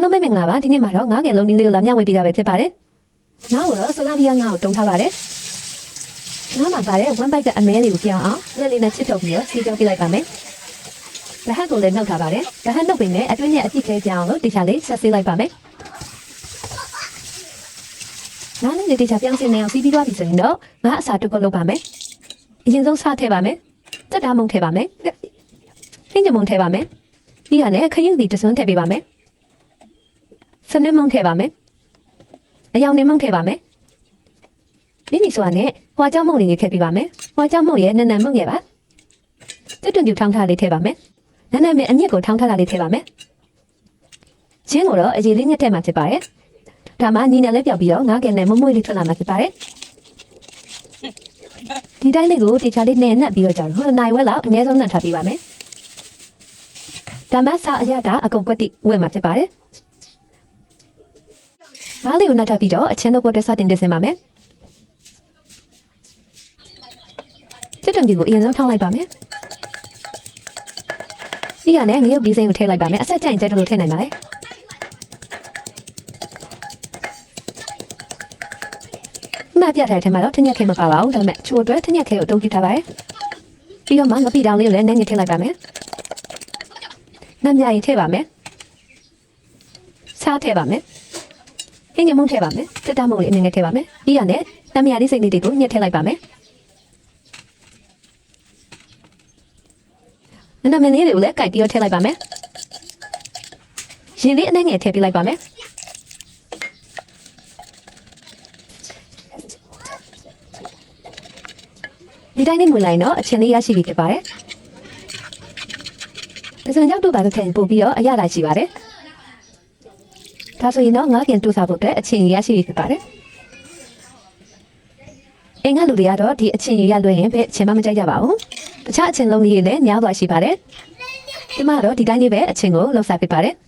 လုံးပဲမင်္ဂလာပါဒီနေ့မှာတော့ငါးငယ်လုံးလေးကိုလာမျှဝေပေးတာပဲဖြစ်ပါတယ်။ငါ့ကိုတော့ဆိုလာဗီယာငါ့ကိုတုံးထားပါတယ်။ငါ့မှာပါတဲ့1 byte ကအမဲလေးကိုပြောင်းအောင်လက်လေးနဲ့ချစ်ထုတ်ပြီးတော့စီးကြောင်းပြလိုက်ပါမယ်။လက်ဟတ်ကိုလည်းနှုတ်ထားပါတယ်။လက်ဟတ်နှုတ်ပင်နဲ့အတွင်းရဲ့အပြည့်ခဲပြောင်းလို့တေချာလေးဆက်ဆေးလိုက်ပါမယ်။ငါးလေးတေချာပြောင်းစင်းနေအောင်စီးပြီးသွားပြီဆိုရင်တော့ငါအစာတစ်ခုလုပ်ပါမယ်။အရင်ဆုံးစားထည့်ပါမယ်။တက်တာမုံထည့်ပါမယ်။ဟင်းကြမုံထည့်ပါမယ်။ပြီးရတယ်ခရင်စီတစွန်းထည့်ပေးပါမယ်။စနစ်မုံထည့်ပါမယ်။အယောင်နေမုံထည့်ပါမယ်။ဒီဆိုရင်ဟွာကြောင်းမုံလေးထည့်ပေးပါမယ်။ဟွာကြောင်းမုံရဲ့နန်းနန်းမုံရဲ့ပါ။တွတ်တွတ်ထောင်းထားလေးထည့်ပါမယ်။နန်းနန်းမဲ့အမြင့်ကိုထောင်းထားတာလေးထည့်ပါမယ်။ချင်းကိုတော့အရေးလေးညက်ထည့်မှဖြစ်ပါတယ်။ဒါမှနီနဲ့လည်းပြောက်ပြီးတော့ငါးကင်နဲ့မမွေးလေးထွက်လာမှဖြစ်ပါတယ်။ဒီတိုင်းလေးကိုတေချာလေးနဲ့နှက်ပြီးတော့ကြာတော့နိုင်ဝက်လောက်အနည်းဆုံးနှက်ထားပေးပါမယ်။ဒါမှစားအရတာအကုန်ကွက်တိဝယ်မှဖြစ်ပါတယ်။ငါးလေးကိုနှက်ထားပြီးတော့အချင်းတို့ပေါ်တက်စတင်တင်စင်ပါမယ်။စစ်တုံကြီးကိုအရင်ဆုံးထောင်းလိုက်ပါမယ်။ဒီကနေ့ငရုတ်ဒီဇိုင်းကိုထည့်လိုက်ပါမယ်။အဆက်ကြိုင်ကြတဲ့လိုထည့်နိုင်ပါလေ။နားပြထားတဲ့ထဲမှာတော့ထညက်ခဲမပါပါဘူး။ဒါပေမဲ့ချိုးအတွက်ထညက်ခဲကိုတုံးပြထားပါတယ်။ပြီးတော့မှငပိတောင်လေးကိုလည်းနည်းနည်းထည့်လိုက်ပါမယ်။နမ်းမြရင်ထည့်ပါမယ်။စားထည့်ပါမယ်။ဟင်းညမုံထည့်ပါမယ်။တက်တာမုံလေးအနည်းငယ်ထည့်ပါမယ်။ပြီးရတယ်နမ်းမြလေးစိတ်လေးတွေကိုညှက်ထည့်လိုက်ပါမယ်။နမ်းမြလေးတွေကိုလည်းကြိုက်ပြီးတော့ထည့်လိုက်ပါမယ်။ရင်လေးအနည်းငယ်ထည့်ပေးလိုက်ပါမယ်။ဒီတိုင်းလေးမွေလိုက်တော့အချင်းလေးရရှိပြီဖြစ်ပါတယ်။ဒါဆိုရင်ရောက်တော့ပါတော့ထည့်ပို့ပြီးတော့အရသာရှိပါတယ်။ဒါဆိုရင်တော့ငါးကင်တူစားဖို့အတွက်အချင်းရရှိပြီဖြစ်ပါတယ်။အင်္ဂါလူတွေကတော့ဒီအချင်းရလွှဲရင်ပဲအချင်းမကြိုက်ကြပါဘူး။တခြားအချင်းလုံးလေးတွေလည်းများသွားရှိပါတယ်။ဒီမှာတော့ဒီတိုင်းလေးပဲအချင်းကိုလှုပ်ရှားပေးပါတယ်။